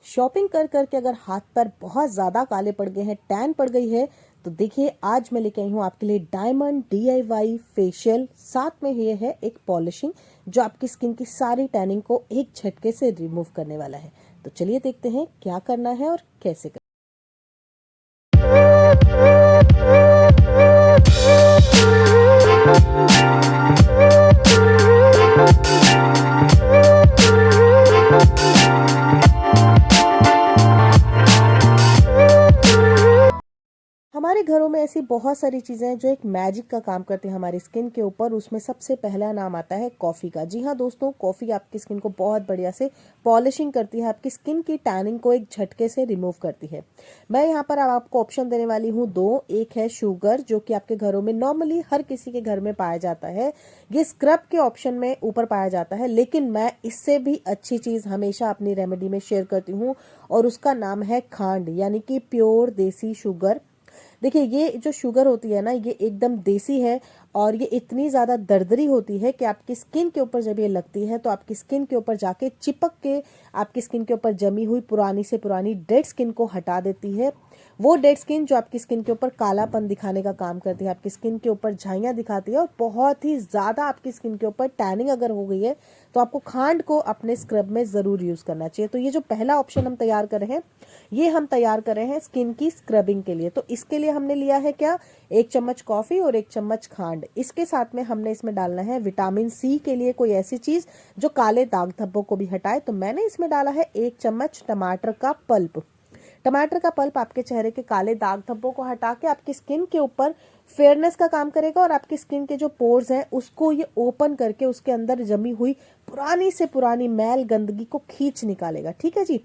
Shopping कर करके अगर हाथ पर बहुत ज़्यादा काले पड़ गए हैं, टैन पड़ गई है, तो देखिए आज मैं लेके आई हूँ आपके लिए डायमंड DIY फेशियल। साथ में ये है एक पॉलिशिंग जो आपकी स्किन की सारी टैनिंग को एक झटके से रिमूव करने वाला है। तो चलिए देखते हैं क्या करना है और कैसे करना है। हमारे घरों में ऐसी बहुत सारी चीज़ें हैं जो एक मैजिक का काम करती हैं हमारी स्किन के ऊपर। उसमें सबसे पहला नाम आता है कॉफ़ी का। जी हाँ दोस्तों, कॉफ़ी आपकी स्किन को बहुत बढ़िया से पॉलिशिंग करती है, आपकी स्किन की टैनिंग को एक झटके से रिमूव करती है। मैं यहाँ पर अब आपको ऑप्शन देने वाली हूँ दो। एक है शुगर, जो कि आपके घरों में नॉर्मली हर किसी के घर में पाया जाता है। ये स्क्रब के ऑप्शन में ऊपर पाया जाता है, लेकिन मैं इससे भी अच्छी चीज़ हमेशा अपनी रेमेडी में शेयर करती हूँ और उसका नाम है खांड, यानी कि प्योर देसी शुगर। देखिए ये जो शुगर होती है ना, ये एकदम देसी है और ये इतनी ज़्यादा दरदरी होती है कि आपकी स्किन के ऊपर जब ये लगती है तो आपकी स्किन के ऊपर जाके चिपक के आपकी स्किन के ऊपर जमी हुई पुरानी से पुरानी डेड स्किन को हटा देती है। वो डेड स्किन जो आपकी स्किन के ऊपर कालापन दिखाने का काम करती है, आपकी स्किन के ऊपर झाइयाँ दिखाती है और बहुत ही ज़्यादा आपकी स्किन के ऊपर टैनिंग अगर हो गई है तो आपको खांड को अपने स्क्रब में ज़रूर यूज़ करना चाहिए। तो ये जो पहला ऑप्शन हम तैयार कर रहे हैं, ये हम तैयार कर रहे हैं स्किन की स्क्रबिंग के लिए। तो इसके लिए हमने लिया है क्या, 1 चम्मच कॉफ़ी और 1 चम्मच खांड। इसके साथ में हमने इसमें डालना है विटामिन सी के लिए कोई ऐसी चीज़ जो काले दाग धब्बों को भी हटाए। तो मैंने इसमें डाला है 1 चम्मच टमाटर का पल्प। टमाटर का पल्प आपके चेहरे के काले दाग धब्बों को हटा के आपकी स्किन के ऊपर फेयरनेस का काम करेगा और आपकी स्किन के जो पोर्स हैं उसको ये ओपन करके उसके अंदर जमी हुई पुरानी से पुरानी मैल गंदगी को खींच निकालेगा। ठीक है जी।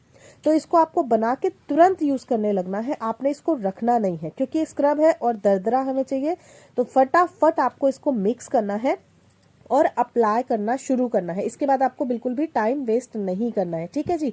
तो इसको आपको बना के तुरंत यूज करने लगना है, आपने इसको रखना नहीं है क्योंकि ये स्क्रब है और दरदरा हमें चाहिए। तो फटाफट आपको इसको मिक्स करना है और अप्लाई करना शुरू करना है। इसके बाद आपको बिल्कुल भी टाइम वेस्ट नहीं करना है। ठीक है जी।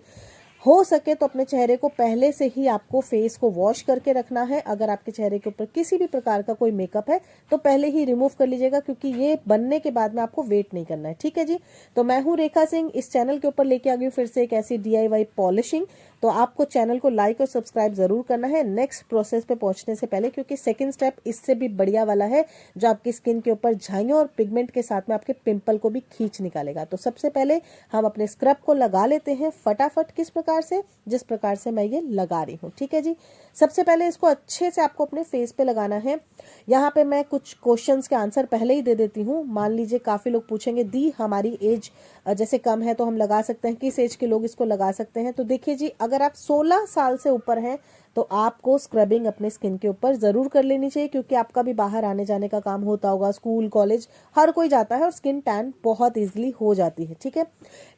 हो सके तो अपने चेहरे को पहले से ही आपको फेस को वॉश करके रखना है। अगर आपके चेहरे के ऊपर किसी भी प्रकार का कोई मेकअप है तो पहले ही रिमूव कर लीजिएगा, क्योंकि ये बनने के बाद में आपको वेट नहीं करना है। ठीक है जी। तो मैं हूँ रेखा सिंह, इस चैनल के ऊपर लेके आ गई फिर से एक ऐसी DIY पॉलिशिंग। तो आपको चैनल को लाइक और सब्सक्राइब जरूर करना है नेक्स्ट प्रोसेस पे पहुंचने से पहले, क्योंकि सेकंड स्टेप इससे भी बढ़िया वाला है जो आपकी स्किन के ऊपर झाइयों और पिगमेंट के साथ में आपके पिंपल को भी खींच निकालेगा। तो सबसे पहले हम अपने स्क्रब को लगा लेते हैं फटाफट, किस प्रकार से, जिस प्रकार से मैं ये लगा रही हूँ। ठीक है जी। सबसे पहले इसको अच्छे से आपको अपने फेस पे लगाना है। यहाँ पे मैं कुछ क्वेश्चंस के आंसर पहले ही दे देती हूँ। मान लीजिए काफी लोग पूछेंगे दी हमारी एज जैसे कम है तो हम लगा सकते हैं, किस एज के लोग इसको लगा सकते हैं। तो देखिए जी, अगर आप 16 साल से ऊपर हैं तो आपको स्क्रबिंग अपने स्किन के ऊपर जरूर कर लेनी चाहिए, क्योंकि आपका भी बाहर आने जाने का काम होता होगा, स्कूल कॉलेज हर कोई जाता है और स्किन टैन बहुत इजीली हो जाती है। ठीक है।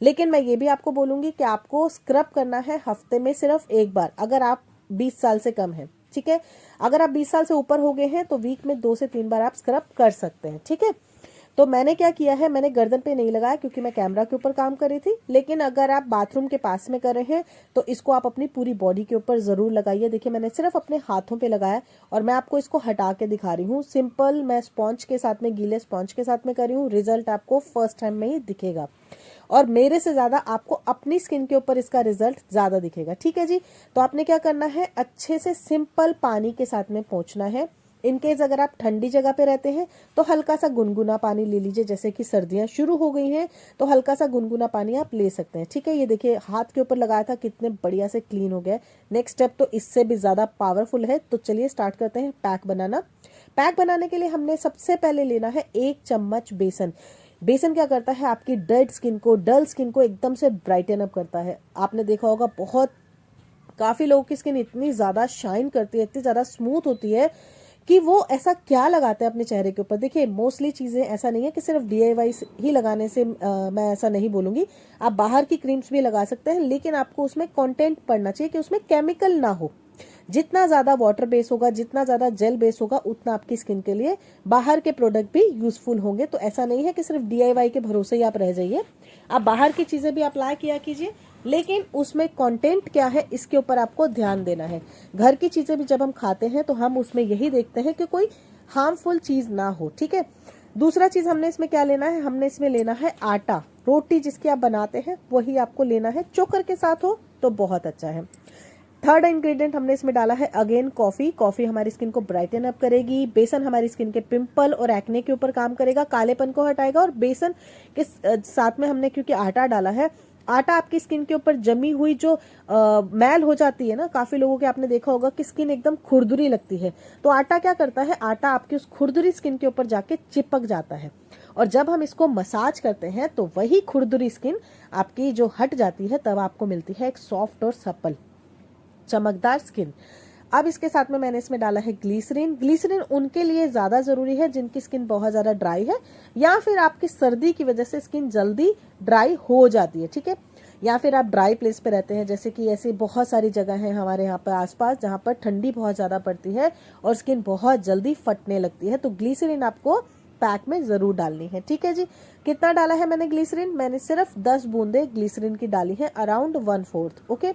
लेकिन मैं ये भी आपको बोलूंगी कि आपको स्क्रब करना है हफ्ते में सिर्फ एक बार, अगर आप 20 साल से कम है। ठीक है। अगर आप 20 साल से ऊपर हो गए हैं तो वीक में 2 से 3 बार आप स्क्रब कर सकते हैं। ठीक है। तो मैंने क्या किया है, मैंने गर्दन पे नहीं लगाया क्योंकि मैं कैमरा के ऊपर काम कर रही थी। लेकिन अगर आप बाथरूम के पास में कर रहे हैं तो इसको आप अपनी पूरी बॉडी के ऊपर जरूर लगाइए। देखिए मैंने सिर्फ अपने हाथों पे लगाया और मैं आपको इसको हटा के दिखा रही हूँ। सिंपल मैं स्पॉन्ज के साथ में, गीले स्पॉन्ज के साथ में कर रही हूँ। रिजल्ट आपको फर्स्ट टाइम में ही दिखेगा और मेरे से ज्यादा आपको अपनी स्किन के ऊपर इसका रिजल्ट ज्यादा दिखेगा। ठीक है जी। तो आपने क्या करना है, अच्छे से सिंपल पानी के साथ में पोंछना है। इनकेस अगर आप ठंडी जगह पे रहते हैं तो हल्का सा गुनगुना पानी ले लीजिए। जैसे कि सर्दियां शुरू हो गई हैं तो हल्का सा गुनगुना पानी आप ले सकते हैं। ठीक है। ये देखिए हाथ के ऊपर लगाया था, कितने बढ़िया से क्लीन हो गया। नेक्स्ट स्टेप तो इससे भी ज्यादा पावरफुल है। तो चलिए स्टार्ट करते हैं पैक बनाना। पैक बनाने के लिए हमने सबसे पहले लेना है 1 चम्मच बेसन। बेसन क्या करता है, आपकी डेड स्किन को, डल स्किन को एकदम से ब्राइटन अप करता है। आपने देखा होगा काफी लोगों की स्किन इतनी ज्यादा शाइन करती है, इतनी ज्यादा स्मूथ होती है कि वो ऐसा क्या लगाते हैं अपने चेहरे के ऊपर। देखिए मोस्टली चीजें ऐसा नहीं है कि सिर्फ DIY ही लगाने से मैं ऐसा नहीं बोलूंगी, आप बाहर की क्रीम्स भी लगा सकते हैं, लेकिन आपको उसमें कंटेंट पड़ना चाहिए कि उसमें केमिकल ना हो। जितना ज्यादा वाटर बेस होगा, जितना ज्यादा जेल बेस होगा, उतना आपकी स्किन के लिए बाहर के प्रोडक्ट भी यूजफुल होंगे। तो ऐसा नहीं है कि सिर्फ DIY के भरोसे ही आप रह जाइए, आप बाहर की चीजें भी अप्लाई किया कीजिए, लेकिन उसमें कंटेंट क्या है इसके ऊपर आपको ध्यान देना है। घर की चीजें भी जब हम खाते हैं तो हम उसमें यही देखते हैं कि कोई हार्मफुल चीज ना हो। ठीक है। दूसरा चीज हमने इसमें क्या लेना है, हमने इसमें लेना है आटा। रोटी जिसकी आप बनाते हैं वही आपको लेना है, चोकर के साथ हो तो बहुत अच्छा है। थर्ड इंग्रेडिएंट हमने इसमें डाला है अगेन कॉफी। कॉफी हमारी स्किन को ब्राइटन अप करेगी। बेसन हमारी स्किन के पिंपल और एक्ने के ऊपर काम करेगा, कालेपन को हटाएगा। और बेसन के साथ में हमने क्योंकि आटा डाला है, आटा आपकी स्किन के ऊपर जमी हुई जो मैल हो जाती है ना, काफी लोगों के आपने देखा होगा कि स्किन एकदम खुरदुरी लगती है, तो आटा क्या करता है, आटा आपकी उस खुरदुरी स्किन के ऊपर जाके चिपक जाता है। और जब हम इसको मसाज करते हैं तो वही खुरदुरी स्किन आपकी जो हट जाती है, तब आपको मिलती है एक सॉफ्ट और सप्पल चमकदार स्किन। अब इसके साथ में मैंने इसमें डाला है ग्लिसरीन। ग्लिसरीन उनके लिए ज्यादा जरूरी है जिनकी स्किन बहुत ज्यादा ड्राई है, या फिर आपकी सर्दी की वजह से स्किन जल्दी ड्राई हो जाती है, ठीक है, या फिर आप ड्राई प्लेस पे रहते हैं, जैसे कि ऐसी बहुत सारी जगह हैं हमारे यहाँ पर आसपास जहाँ पर ठंडी बहुत ज्यादा पड़ती है और स्किन बहुत जल्दी फटने लगती है, तो ग्लिसरीन आपको पैक में जरूर डालनी है, ठीक है जी। कितना डाला है मैंने ग्लिसरीन, मैंने सिर्फ 10 बूंदे ग्लिसरीन की डाली है, अराउंड 1/4, ओके।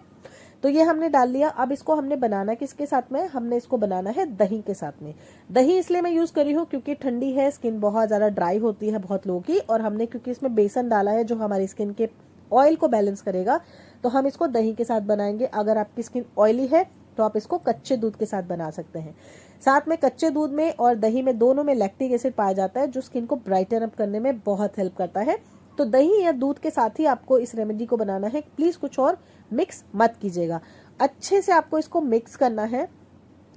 तो ये हमने डाल लिया। अब इसको हमने बनाना किसके साथ में, हमने इसको बनाना है दही के साथ में। दही इसलिए मैं यूज करी हूँ क्योंकि ठंडी है, स्किन बहुत ज्यादा ड्राई होती है बहुत लोगों की, और हमने क्योंकि इसमें बेसन डाला है जो हमारी स्किन के ऑयल को बैलेंस करेगा, तो हम इसको दही के साथ बनाएंगे। अगर आपकी स्किन ऑयली है तो आप इसको कच्चे दूध के साथ बना सकते हैं। साथ में कच्चे दूध में और दही में दोनों में लैक्टिक एसिड पाया जाता है जो स्किन को ब्राइटन अप करने में बहुत हेल्प करता है। तो दही या दूध के साथ ही आपको इस रेमेडी को बनाना है, प्लीज कुछ और मिक्स मत कीजिएगा। अच्छे से आपको इसको मिक्स करना है।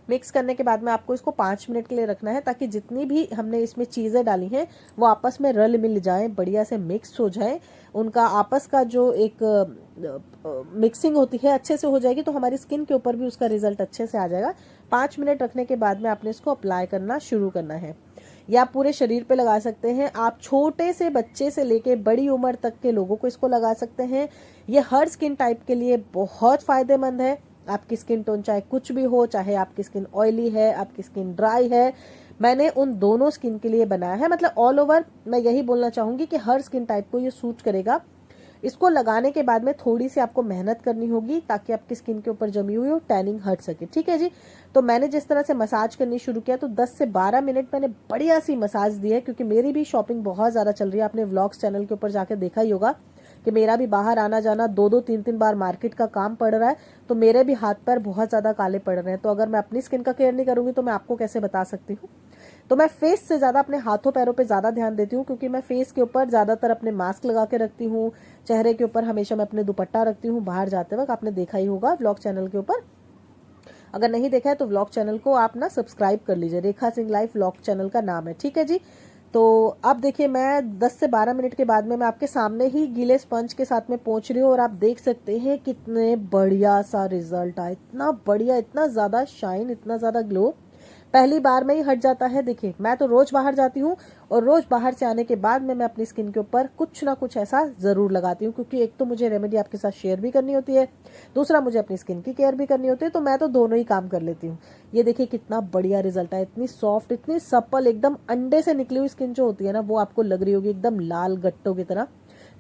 मिक्स करने के बाद में आपको इसको 5 मिनट के लिए रखना है, ताकि जितनी भी हमने इसमें चीजें डाली हैं वो आपस में रल मिल जाए, बढ़िया से मिक्स हो जाए, उनका आपस का जो एक मिक्सिंग होती है अच्छे से हो जाएगी, तो हमारी स्किन के ऊपर भी उसका रिजल्ट अच्छे से आ जाएगा। 5 मिनट रखने के बाद में आपने इसको अप्लाई करना शुरू करना है, या आप पूरे शरीर पे लगा सकते हैं। आप छोटे से बच्चे से लेके बड़ी उम्र तक के लोगों को इसको लगा सकते हैं। ये हर स्किन टाइप के लिए बहुत फायदेमंद है। आपकी स्किन टोन चाहे कुछ भी हो, चाहे आपकी स्किन ऑयली है, आपकी स्किन ड्राई है, मैंने उन दोनों स्किन के लिए बनाया है। मतलब ऑल ओवर मैं यही बोलना चाहूंगी कि हर स्किन टाइप को ये सूट करेगा। इसको लगाने के बाद में थोड़ी सी आपको मेहनत करनी होगी ताकि आपकी स्किन के ऊपर जमी हुई हो टैनिंग हट सके, ठीक है जी। तो मैंने जिस तरह से मसाज करनी शुरू किया तो 10 से 12 मिनट मैंने बढ़िया सी मसाज दी है, क्योंकि मेरी भी शॉपिंग बहुत ज्यादा चल रही है। आपने व्लॉग्स चैनल के ऊपर जाकर देखा ही होगा कि मेरा भी बाहर आना जाना 2-2 3-3 बार मार्केट का काम पड़ रहा है, तो मेरे भी हाथ पैर बहुत ज्यादा काले पड़ रहे हैं। तो अगर मैं अपनी स्किन का केयर नहीं करूंगी तो मैं आपको कैसे बता सकती हूँ। तो मैं फेस से ज्यादा अपने हाथों पैरों पे ज्यादा ध्यान देती हूँ, क्योंकि मैं फेस के ऊपर ज्यादातर अपने मास्क लगा के रखती हूँ, चेहरे के ऊपर हमेशा मैं अपने दुपट्टा रखती हूँ बाहर जाते वक्त। आपने देखा ही होगा व्लॉग चैनल के ऊपर, अगर नहीं देखा है तो व्लॉग चैनल को आप ना सब्सक्राइब कर लीजिए, रेखा सिंह लाइफ व्लॉग चैनल का नाम है, ठीक है जी। तो अब देखिए मैं 10 से 12 मिनट के बाद में मैं आपके सामने ही गीले स्पंज के साथ में पहुंच रही हूँ, और आप देख सकते हैं कितने बढ़िया सा रिजल्ट आया, इतना बढ़िया, इतना ज्यादा शाइन, इतना ज्यादा ग्लो, पहली बार में ही हट जाता है। देखिए मैं तो रोज बाहर जाती हूँ, और रोज बाहर से आने के बाद में मैं अपनी स्किन के ऊपर कुछ ना कुछ ऐसा जरूर लगाती हूँ, क्योंकि एक तो मुझे रेमेडी आपके साथ शेयर भी करनी होती है, दूसरा मुझे अपनी स्किन की केयर भी करनी होती है, तो मैं तो दोनों ही काम कर लेती हूँ। ये देखिए कितना बढ़िया रिजल्ट है, इतनी सॉफ्ट, इतनी सप्पल, एकदम अंडे से निकली हुई स्किन जो होती है ना, वो आपको लग रही होगी एकदम लाल गट्टों की तरह।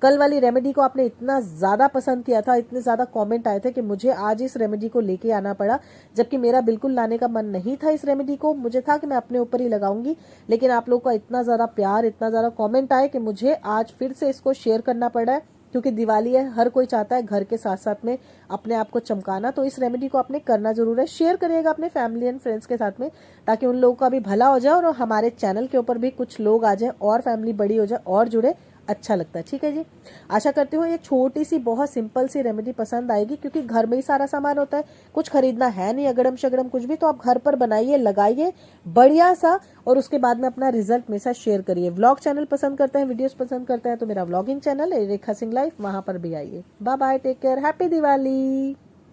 कल वाली रेमेडी को आपने इतना ज्यादा पसंद किया था, इतने ज्यादा कमेंट आए थे कि मुझे आज इस रेमेडी को लेके आना पड़ा, जबकि मेरा बिल्कुल लाने का मन नहीं था इस रेमेडी को। मुझे था कि मैं अपने ऊपर ही लगाऊंगी, लेकिन आप लोगों का इतना ज्यादा प्यार, इतना ज्यादा कमेंट आए कि मुझे आज फिर से इसको शेयर करना पड़ा है, क्योंकि दिवाली है, हर कोई चाहता है घर के साथ साथ में अपने आप को चमकाना। तो इस रेमेडी को आपने करना जरूर है, शेयर करिएगा अपने फैमिली एंड फ्रेंड्स के साथ में, ताकि उन लोगों का भी भला हो जाए और हमारे चैनल के ऊपर भी कुछ लोग आ जाए और फैमिली बड़ी हो जाए और जुड़े, अच्छा लगता है, ठीक है जी। आशा करती हूँ ये छोटी सी बहुत सिंपल सी रेमेडी पसंद आएगी, क्योंकि घर में ही सारा सामान होता है, कुछ खरीदना है नहीं अगड़म शगड़म कुछ भी, तो आप घर पर बनाइए, लगाइए बढ़िया सा, और उसके बाद में अपना रिजल्ट मेरे साथ शेयर करिए। व्लॉग चैनल पसंद करते हैं, वीडियोस पसंद करते हैं, तो मेरा व्लॉगिंग चैनल है रेखा सिंह लाइफ, वहां पर भी आइए। Bye bye, take care, happy Diwali.